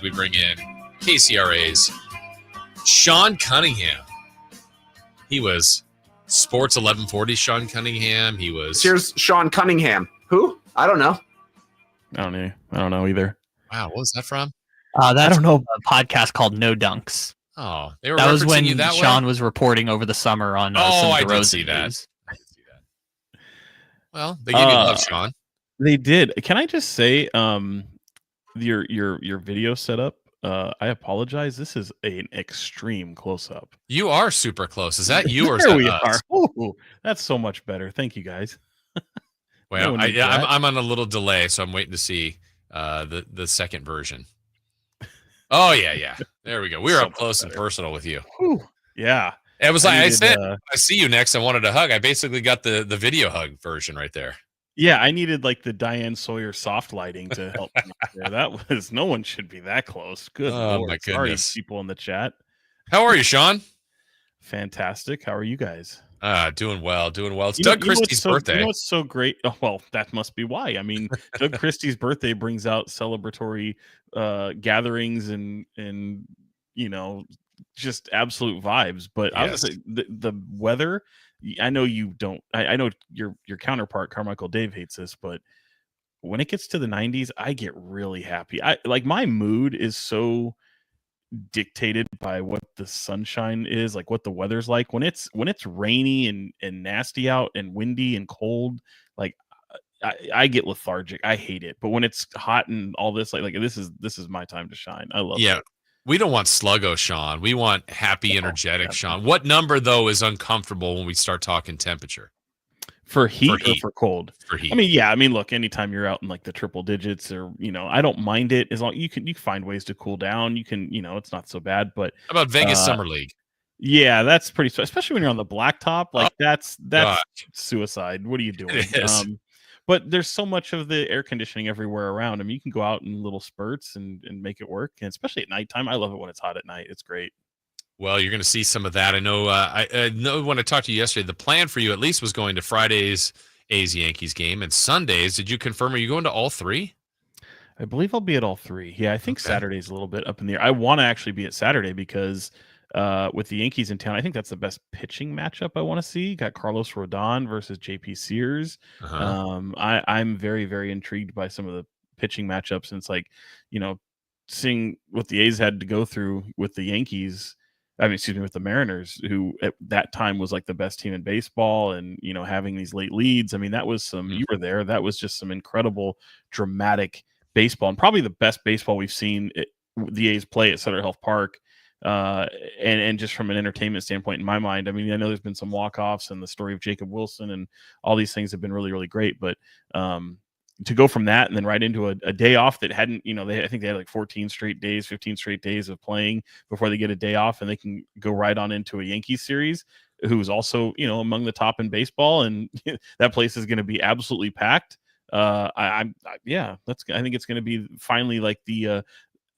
we bring in KCRA's Sean Cunningham. He was Sports 1140 Sean Cunningham. He was. Here's Sean Cunningham. Who? I don't know. I don't know either. Wow, what was that from? That's I don't know. a podcast called No Dunks. Oh, they were That was when you that Sean way? was reporting over the summer on some I DeRozan did see that. news. I did see that. Well, they gave you love, Sean. They did. Can I just say, your video setup? I apologize. This is an extreme close up. You are super close. Is that you or is There that we us? are. Ooh, that's so much better. Thank you, guys. Well, No, I'm on a little delay, so I'm waiting to see the second version. Oh yeah. There we go. We were So up close much and better. personal with you. Whew. Yeah. It was like I said, needed, I see you next. I wanted a hug. I basically got the video hug version right there. Yeah, I needed like the Diane Sawyer soft lighting to help me there. That was no one should be that close. Good Oh, Lord. my Sorry, goodness. people in the chat. How are you, Sean? Fantastic. How are you guys? Doing well. It's You know Doug what's Christie's so- birthday. You know what's so great? Oh, well, that must be why. I mean, Doug Christie's birthday brings out celebratory gatherings and just absolute vibes. But I was Yes. gonna say the weather. I know you don't. I know your counterpart Carmichael Dave hates this, but when it gets to the 90s, I get really happy. I like my mood is so dictated by what the sunshine is, like what the weather's like. When it's rainy and nasty out and windy and cold, like I get lethargic. I hate it. But when it's hot and all this, like this is my time to shine. I love it. We don't want sluggo Sean. We want happy, energetic Sean. What number though is uncomfortable when we start talking temperature? For heat For or heat. for cold? For heat. I mean, look, anytime you're out in like the triple digits or, I don't mind it as long you can find ways to cool down. You can, it's not so bad, but How about Vegas Summer League? yeah, that's pretty, especially when you're on the blacktop, like that's gosh. suicide. What are you doing? It is. But there's so much of the air conditioning everywhere around. I mean, you can go out in little spurts and make it work. And especially at nighttime, I love it when it's hot at night. It's great. Well, you're going to see some of that. I know. I know when I talked to you yesterday, the plan for you at least was going to Friday's A's Yankees game and Sundays. Did you confirm? Are you going to all three? I believe I'll be at all three. Yeah, I think Okay. Saturday's a little bit up in the air. I want to actually be at Saturday because with the Yankees in town, I think that's the best pitching matchup I want to see. You got Carlos Rodon versus JP Sears. Uh-huh. I'm very, very intrigued by some of the pitching matchups. And it's like, seeing what the A's had to go through with the Yankees. With the Mariners, who at that time was like the best team in baseball, and having these late leads. I mean, that was some. You were there. That was just some incredible, dramatic baseball, and probably the best baseball we've seen the A's play at Sutter Health Park. And just from an entertainment standpoint, in my mind, I mean, I know there's been some walk-offs, and the story of Jacob Wilson, and all these things have been really, really great. But to go from that and then right into a day off that hadn't, I think they had like 14 straight days, 15 straight days of playing before they get a day off, and they can go right on into a Yankees series, who's also, among the top in baseball, and that place is going to be absolutely packed. I think it's going to be finally like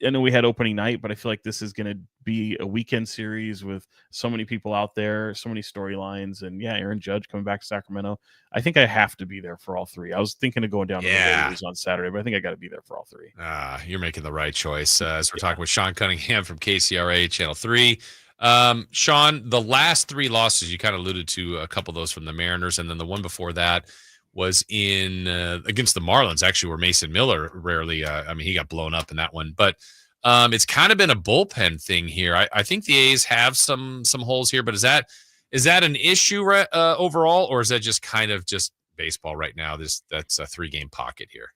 I know we had opening night, but I feel like this is going to be a weekend series with so many people out there, so many storylines, and Aaron Judge coming back to Sacramento. I think I have to be there for all three. I was thinking of going down to the Rays on Saturday, but I think I got to be there for all three. You're making the right choice. As we're talking with Sean Cunningham from KCRA Channel 3. Sean, the last three losses, you kind of alluded to a couple of those from the Mariners, and then the one before that was in against the Marlins, actually, where Mason Miller rarely, he got blown up in that one. But it's kind of been a bullpen thing here. I think the A's have some holes here, but is that an issue overall, or is that just kind of just baseball right now? That's a 3-game pocket here.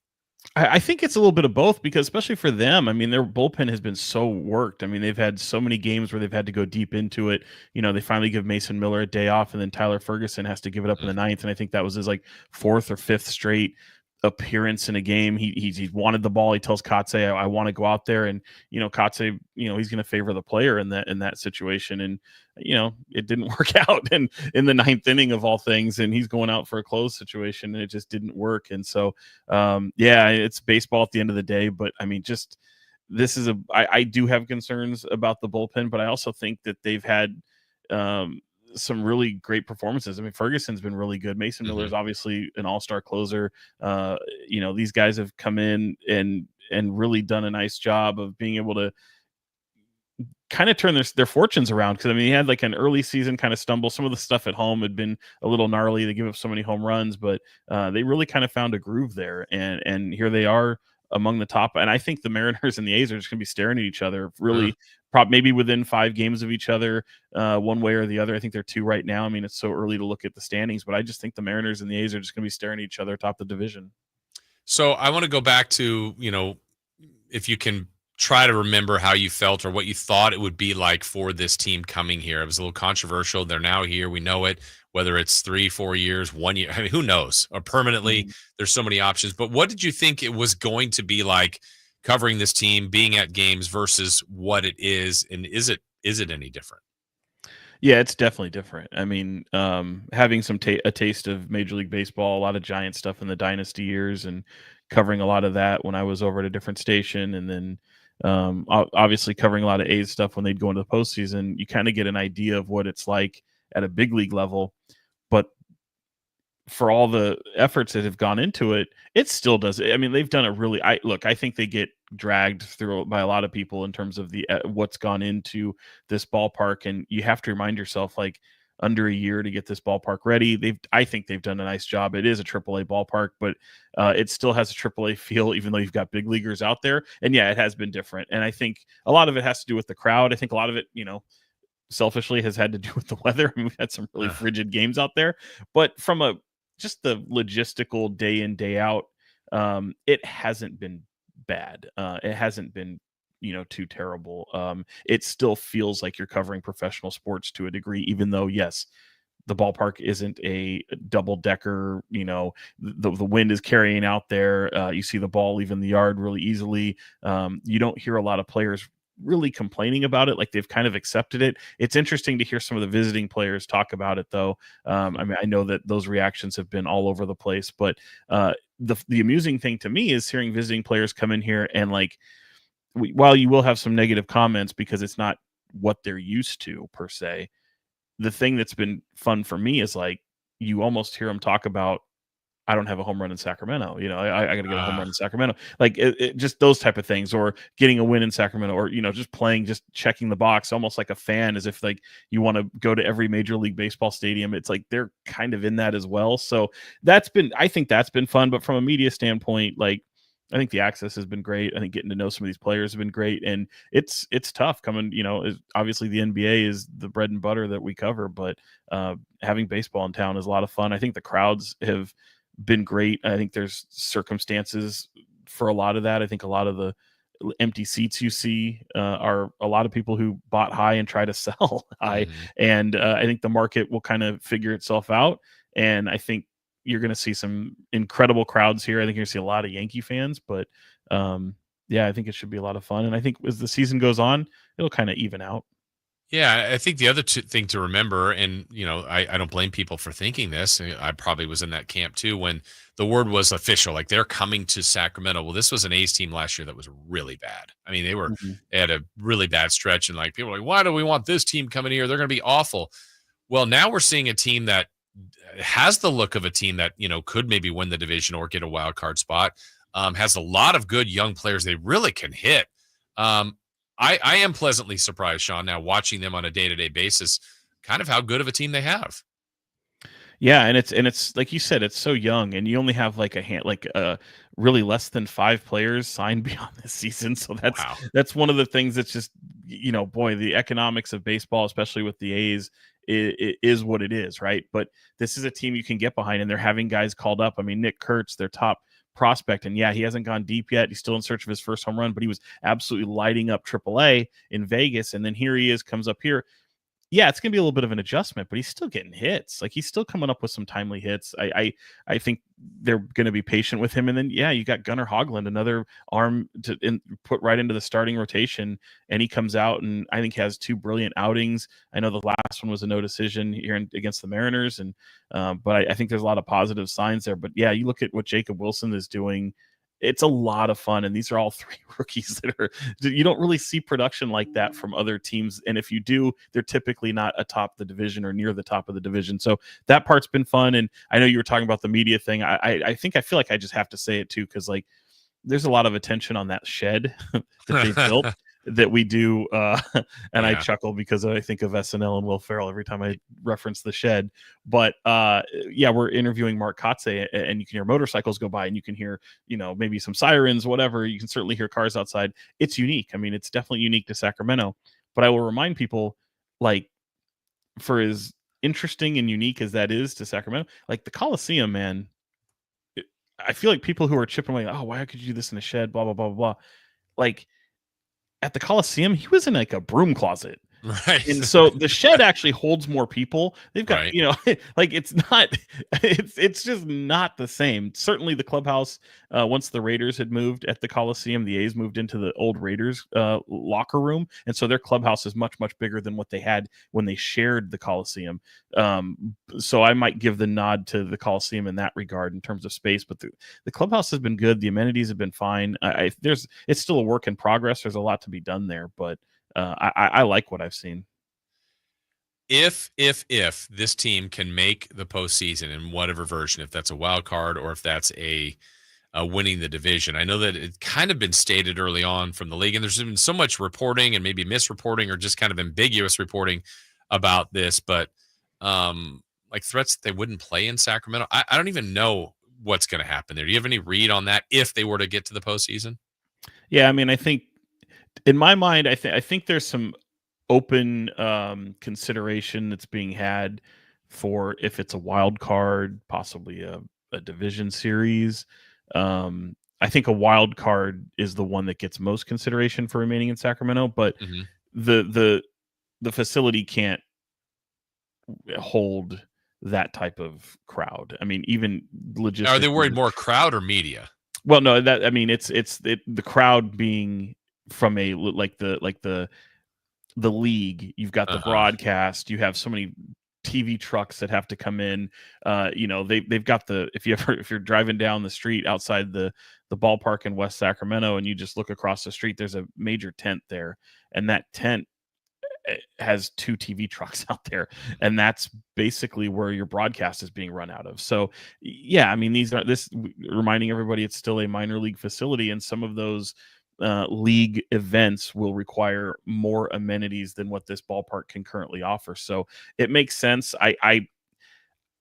I think it's a little bit of both, because especially for them, I mean, their bullpen has been so worked. I mean, they've had so many games where they've had to go deep into it. They finally give Mason Miller a day off, and then Tyler Ferguson has to give it up in the ninth. And I think that was his like 4th or 5th straight appearance in a game. He wanted the ball. He tells Kotze, I want to go out there, and Kotze, he's going to favor the player in that situation, and it didn't work out in the 9th inning of all things, and he's going out for a close situation, and it just didn't work. And so it's baseball at the end of the day, but I mean, just this is I do have concerns about the bullpen, but I also think that they've had some really great performances. I mean, Ferguson's been really good. Mason Miller's obviously an all-star closer. These guys have come in and really done a nice job of being able to kind of turn their fortunes around. Because I mean, he had like an early season kind of stumble. Some of the stuff at home had been a little gnarly. They give up so many home runs, but they really kind of found a groove there. And here they are among the top. And I think the Mariners and the A's are just going to be staring at each other, really, maybe within 5 games of each other, one way or the other. I think they're 2 right now. I mean, it's so early to look at the standings, but I just think the Mariners and the A's are just going to be staring at each other atop the division. So I want to go back to, if you can try to remember how you felt or what you thought it would be like for this team coming here. It was a little controversial. They're now here. We know it, whether it's 3-4 years, 1 year. I mean, who knows? Or permanently, there's so many options. But what did you think it was going to be like covering this team, being at games versus what it is? And is it any different? Yeah, it's definitely different. I mean, having a taste of Major League Baseball, a lot of Giant stuff in the dynasty years, and covering a lot of that when I was over at a different station, and then obviously covering a lot of A's stuff when they'd go into the postseason, you kind of get an idea of what it's like at a big league level. But for all the efforts that have gone into it, it still does. I mean, they've done a really. I think they get dragged through by a lot of people in terms of the what's gone into this ballpark, and you have to remind yourself, like, under a year to get this ballpark ready. I think they've done a nice job. It is a AAA ballpark, but it still has a AAA feel, even though you've got big leaguers out there. And yeah, it has been different. And I think a lot of it has to do with the crowd. I think a lot of it, selfishly has had to do with the weather. I mean, we've had some really frigid games out there, but from just the logistical day in, day out, it hasn't been bad. It hasn't been too terrible. It still feels like you're covering professional sports to a degree, even though, yes, the ballpark isn't a double decker. The wind is carrying out there. You see the ball leaving the yard really easily. You don't hear a lot of players really complaining about it. Like, they've kind of accepted it. It's interesting to hear some of the visiting players talk about it, though. I mean, I know that those reactions have been all over the place, but the amusing thing to me is hearing visiting players come in here and, like, while you will have some negative comments because it's not what they're used to per se, the thing that's been fun for me is, like, you almost hear them talk about, I don't have a home run in Sacramento. I got to get a home run in Sacramento. Like, it just those type of things, or getting a win in Sacramento, or, just playing, just checking the box, almost like a fan, as if, like, you want to go to every Major League Baseball stadium. It's like they're kind of in that as well. So I think that's been fun. But from a media standpoint, like, I think the access has been great. I think getting to know some of these players have been great, and it's tough coming. Obviously the NBA is the bread and butter that we cover, but having baseball in town is a lot of fun. I think the crowds have been great. I think there's circumstances for a lot of that. I think a lot of the empty seats you see are a lot of people who bought high and try to sell high, and I think the market will kind of figure itself out. And I think you're going to see some incredible crowds here. I think you're going to see a lot of Yankee fans, but yeah, I think it should be a lot of fun. And I think as the season goes on, it'll kind of even out. Yeah, I think the other thing to remember, and I don't blame people for thinking this. I probably was in that camp too when the word was official, like they're coming to Sacramento. Well, this was an A's team last year that was really bad. I mean, they had a really bad stretch, and, like, people were like, why do we want this team coming here? They're going to be awful. Well, now we're seeing a team that has the look of a team that could maybe win the division or get a wild card spot. Has a lot of good young players. They really can hit. I am pleasantly surprised, Sean, now watching them on a day-to-day basis, kind of how good of a team they have. Yeah, and it's like you said, it's so young, and you only have like really less than 5 players signed beyond this season. So that's one of the things that's just, boy, the economics of baseball, especially with the A's, it is what it is, right? But this is a team you can get behind, and they're having guys called up. I mean, Nick Kurtz, their top prospect, and yeah, he hasn't gone deep yet. He's still in search of his first home run, but he was absolutely lighting up AAA in Vegas, and then here he is, comes up here. Yeah, it's going to be a little bit of an adjustment, but he's still getting hits. Like, he's still coming up with some timely hits. I think they're going to be patient with him. And then, yeah, you got Gunnar Hoglund, another arm to put right into the starting rotation, and he comes out and I think has 2 brilliant outings. I know the last one was a no decision here against the Mariners, and but I think there's a lot of positive signs there. But yeah, you look at what Jacob Wilson is doing. it's a lot of fun. And these are all three rookies you don't really see production like that from other teams. And if you do, they're typically not atop the division or near the top of the division. So that part's been fun. And I know you were talking about the media thing. I feel like I just have to say it too, because like there's a lot of attention on that shed that they built that we do. And I chuckle because I think of SNL and Will Ferrell every time I reference the shed. But we're interviewing Mark Kotze, and you can hear motorcycles go by, and you can hear, maybe some sirens, whatever. You can certainly hear cars outside. It's unique. I mean, it's definitely unique to Sacramento. But I will remind people, like, for as interesting and unique as that is to Sacramento, like the Coliseum, man, I feel like people who are chipping away, oh, why could you do this in a shed, blah, blah, blah, blah. Like, at the Coliseum, he was in like a broom closet. Right. And so the shed actually holds more people. They've got, like it's just not the same. Certainly the clubhouse, once the Raiders had moved at the Coliseum, the A's moved into the old Raiders locker room. And so their clubhouse is much, much bigger than what they had when they shared the Coliseum. So I might give the nod to the Coliseum in that regard in terms of space, but the clubhouse has been good. The amenities have been fine. It's still a work in progress. There's a lot to be done there, but I like what I've seen. If this team can make the postseason in whatever version, if that's a wild card or if that's a winning the division, I know that it's kind of been stated early on from the league, and there's been so much reporting and maybe misreporting or just kind of ambiguous reporting about this, but like threats that they wouldn't play in Sacramento. I don't even know what's going to happen there. Do you have any read on that if they were to get to the postseason? Yeah, I mean, I think in my mind, I think there's some open consideration that's being had for if it's a wild card, possibly a division series. I think a wild card is the one that gets most consideration for remaining in Sacramento, but the facility can't hold that type of crowd. I mean, even logistically. Are they worried more crowd or media? Well, no, it's the crowd being from a like the league. You've got the broadcast. You have so many TV trucks that have to come in. They've got if you're driving down the street outside the ballpark in West Sacramento and you just look across the street, there's a major tent there, and that tent has 2 TV trucks out there, and that's basically where your broadcast is being run out of. So yeah, I mean, reminding everybody it's still a minor league facility, and some of those league events will require more amenities than what this ballpark can currently offer. So it makes sense.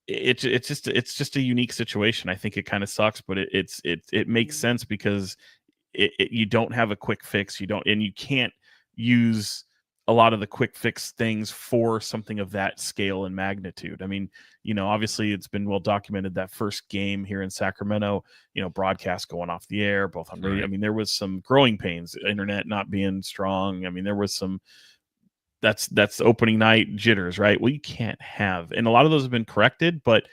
It's just a unique situation. I think it kind of sucks, but it makes sense because you don't have a quick fix. You can't use a lot of the quick fix things for something of that scale and magnitude. I mean, obviously it's been well documented that first game here in Sacramento, broadcast going off the air, both on radio. Right. I mean, there was some growing pains, internet not being strong. I mean, there was some, that's opening night jitters, right? Well, you can't have, and a lot of those have been corrected, but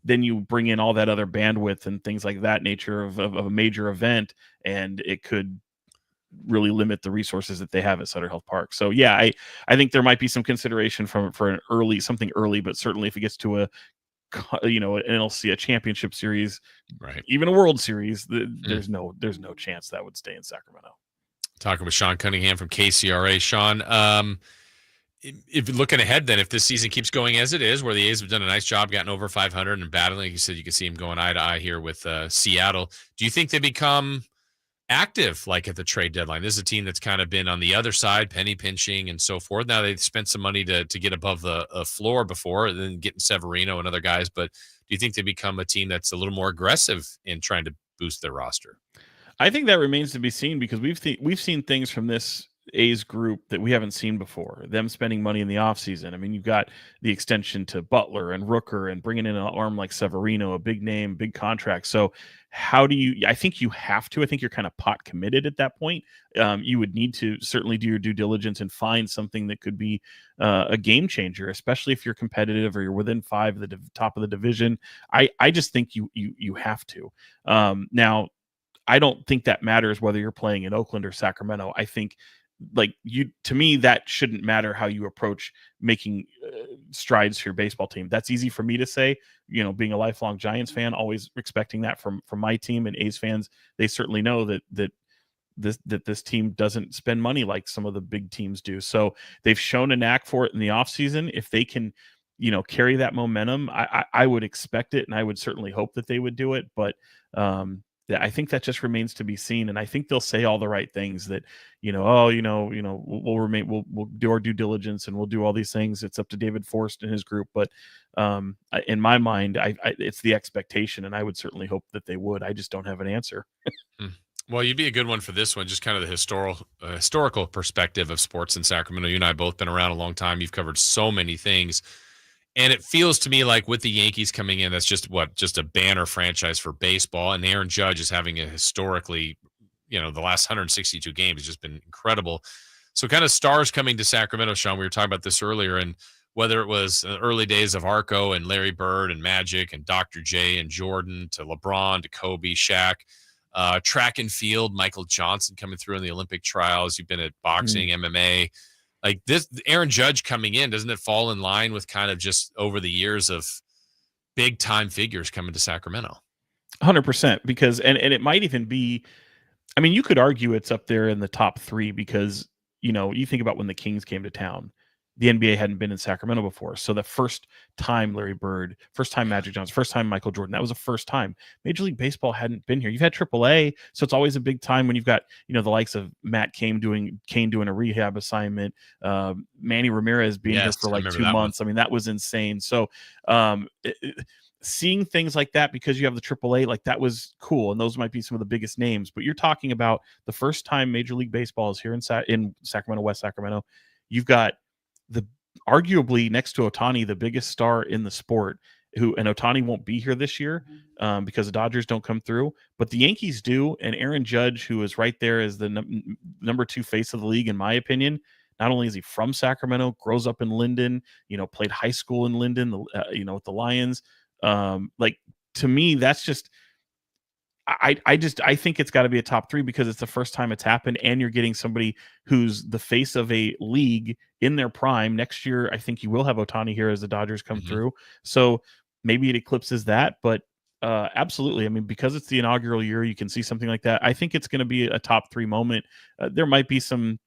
then you bring in all that other bandwidth and things like that nature of a major event, and it could really limit the resources that they have at Sutter Health Park. So yeah, I think there might be some consideration for something early, but certainly if it gets to an NLC, a championship series, right, even a World Series, there's no chance that would stay in Sacramento. Talking with Sean Cunningham from KCRA. Sean, if you're looking ahead, then if this season keeps going as it is, where the A's have done a nice job, gotten over 500 and battling, like you said, you can see them going eye to eye here with Seattle. Do you think they become active like at the trade deadline? This is a team that's kind of been on the other side, penny pinching and so forth. Now they've spent some money to get above the floor before, and then getting Severino and other guys. But do you think they become a team that's a little more aggressive in trying to boost their roster? I think that remains to be seen, because we've seen things from this A's group that we haven't seen before. Them spending money in the offseason. I mean, you've got the extension to Butler and Rooker and bringing in an arm like Severino, a big name, big contract. So I think you have to. I think you're kind of pot committed at that point. You would need to certainly do your due diligence and find something that could be a game changer, especially if you're competitive or you're within 5 of the top of the division. I just think you have to. Now, I don't think that matters whether you're playing in Oakland or Sacramento. I think, to me, that shouldn't matter how you approach making strides for your baseball team. That's easy for me to say, being a lifelong Giants fan, always expecting that from my team, and A's fans, they certainly know that this team doesn't spend money like some of the big teams do. So they've shown a knack for it in the offseason. If they can, carry that momentum, I would expect it, and I would certainly hope that they would do it. But I think that just remains to be seen. And I think they'll say all the right things that, we'll do our due diligence and we'll do all these things. It's up to David Forst and his group. But in my mind, it's the expectation, and I would certainly hope that they would. I just don't have an answer. Well, you'd be a good one for this one, just kind of the historical perspective of sports in Sacramento. You and I both been around a long time. You've covered so many things. And it feels to me like with the Yankees coming in, that's just a banner franchise for baseball. And Aaron Judge is having a historically, the last 162 games has just been incredible. So kind of stars coming to Sacramento, Sean, we were talking about this earlier, and whether it was the early days of Arco and Larry Bird and Magic and Dr. J and Jordan to LeBron to Kobe, Shaq, track and field, Michael Johnson coming through in the Olympic trials. You've been at boxing, MMA. Like this, Aaron Judge coming in, doesn't it fall in line with kind of just over the years of big time figures coming to Sacramento? 100%, because, and it might even be, I mean, you could argue it's up there in the top 3 because, you think about when the Kings came to town, the NBA hadn't been in Sacramento before. So the first time Larry Bird, first time Magic Johnson, first time Michael Jordan, that was the first time Major League Baseball hadn't been here. You've had AAA, so it's always a big time when you've got, the likes of Matt Cain doing a rehab assignment, Manny Ramirez being here for like 2 months. I mean, that was insane. So seeing things like that, because you have the AAA, like that was cool. And those might be some of the biggest names, but you're talking about the first time Major League Baseball is here in Sacramento, West Sacramento. You've got the arguably next to Ohtani, the biggest star in the sport, and Ohtani won't be here this year because the Dodgers don't come through, but the Yankees do. And Aaron Judge, who is right there as the number 2 face of the league, in my opinion. Not only is he from Sacramento, grows up in Linden, played high school in Linden, with the Lions. Like, to me, that's just, I think it's got to be a top 3 because it's the first time it's happened, and you're getting somebody who's the face of a league in their prime. Next year, I think you will have Ohtani here as the Dodgers come through. So maybe it eclipses that, but absolutely. I mean, because it's the inaugural year, you can see something like that. I think it's going to be a top 3 moment. There might be some,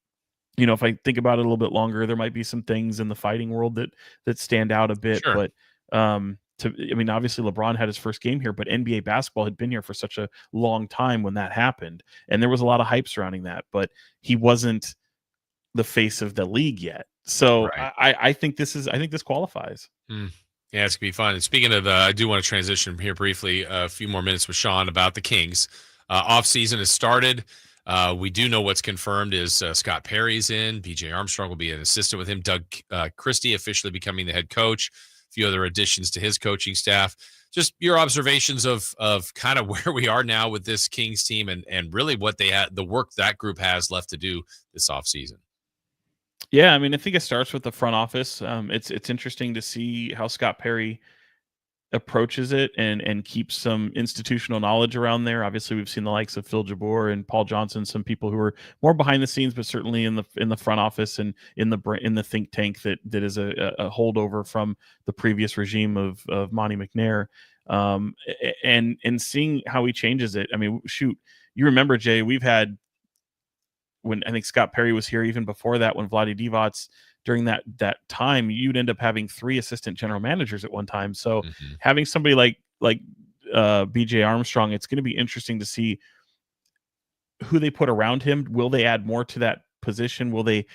if I think about it a little bit longer, there might be some things in the fighting world that stand out a bit, Sure. But obviously LeBron had his first game here, but NBA basketball had been here for such a long time when that happened. And there was a lot of hype surrounding that, but he wasn't the face of the league yet. So right. I think this qualifies. Yeah, it's gonna be fun. And speaking of, I do want to transition here briefly, a few more minutes with Sean about the Kings. Offseason has started. We do know what's confirmed is Scott Perry's in. BJ Armstrong will be an assistant with him. Doug Christie officially becoming the head coach. Few other additions to his coaching staff. Just your observations of kind of where we are now with this Kings team and really what they had, the work that group has left to do this offseason. Yeah, I mean, I think it starts with the front office. It's interesting to see how Scott Perry approaches it and keeps some institutional knowledge around there. Obviously, we've seen the likes of Phil Jabbour and Paul Johnson, some people who are more behind the scenes, but certainly in the front office and in the think tank that is a holdover from the previous regime of Monty McNair. And seeing how he changes it. I mean, shoot, you remember, Jay, we've had, when I think Scott Perry was here, even before that, when Vlade Divac, during that time, you'd end up having 3 assistant general managers at one time. So having somebody like BJ Armstrong, it's going to be interesting to see who they put around him. Will they add more to that position? Will they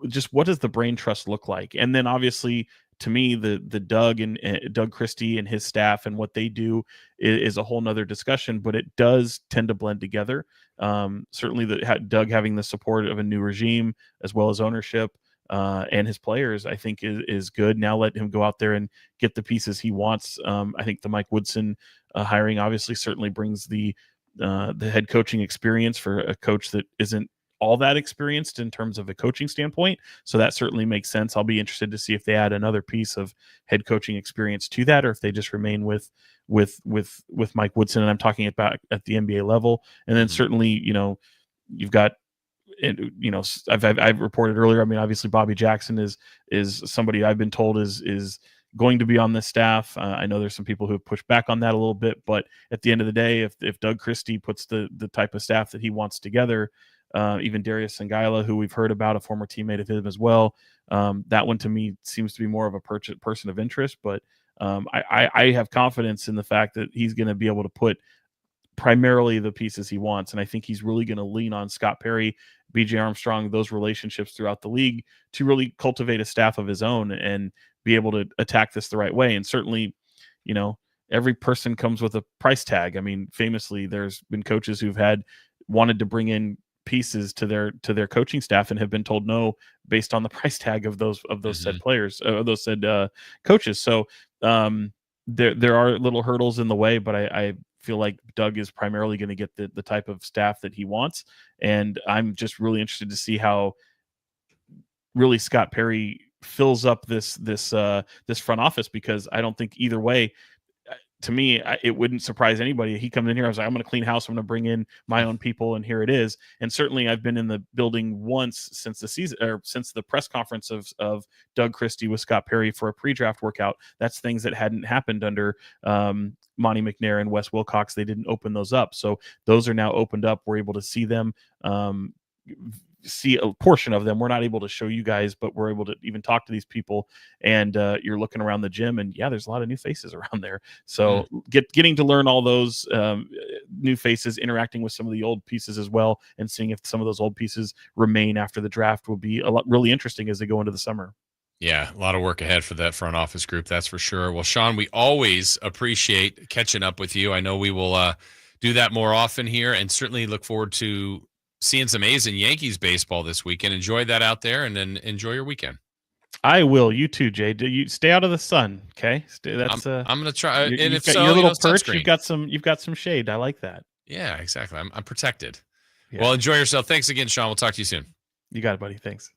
just, what does the brain trust look like? And then obviously, to me, the Doug and Doug Christie and his staff and what they do is a whole nother discussion, but it does tend to blend together. Certainly Doug having the support of a new regime as well as ownership and his players, I think is good. Now let him go out there and get the pieces he wants. I think the Mike Woodson hiring obviously certainly brings the head coaching experience for a coach that isn't all that experienced in terms of a coaching standpoint. So that certainly makes sense. I'll be interested to see if they add another piece of head coaching experience to that, or if they just remain with Mike Woodson. And I'm talking about at the NBA level. And then certainly, you've got I've reported earlier. I mean, obviously Bobby Jackson is somebody I've been told is going to be on this staff. I know there's some people who have pushed back on that a little bit, but at the end of the day, if Doug Christie puts the type of staff that he wants together, even Darius Sangaila, who we've heard about, a former teammate of him as well, that one to me seems to be more of a person of interest. But I have confidence in the fact that he's going to be able to put primarily the pieces he wants. And I think he's really going to lean on Scott Perry, BJ Armstrong, those relationships throughout the league to really cultivate a staff of his own and be able to attack this the right way. And certainly, every person comes with a price tag. I mean, famously, there's been coaches who've wanted to bring in pieces to their coaching staff and have been told no based on the price tag of those said players, those said coaches. So there are little hurdles in the way, but I feel like Doug is primarily going to get the type of staff that he wants. And I'm just really interested to see how really Scott Perry fills up this front office, because I don't think either way, to me, it wouldn't surprise anybody. He comes in here, I was like, I'm going to clean house. I'm going to bring in my own people, and here it is. And certainly, I've been in the building once since the season, or since the press conference of Doug Christie with Scott Perry for a pre-draft workout. That's things that hadn't happened under Monty McNair and Wes Wilcox. They didn't open those up, so those are now opened up. We're able to see them. See a portion of them. We're not able to show you guys, but we're able to even talk to these people. And you're looking around the gym, and yeah, there's a lot of new faces around there. So getting to learn all those new faces, interacting with some of the old pieces as well, and seeing if some of those old pieces remain after the draft will be really interesting as they go into the summer. Yeah, a lot of work ahead for that front office group, that's for sure. Well, Sean, we always appreciate catching up with you. I know we will do that more often here, and certainly look forward to seeing some A's and Yankees baseball this weekend. Enjoy that out there, and then enjoy your weekend. I will. You too, Jay. You stay out of the sun, okay? I'm going to try. And if so, your little perch, sunscreen. you've got some shade. I like that. Yeah, exactly. I'm protected. Yeah. Well, enjoy yourself. Thanks again, Sean. We'll talk to you soon. You got it, buddy. Thanks.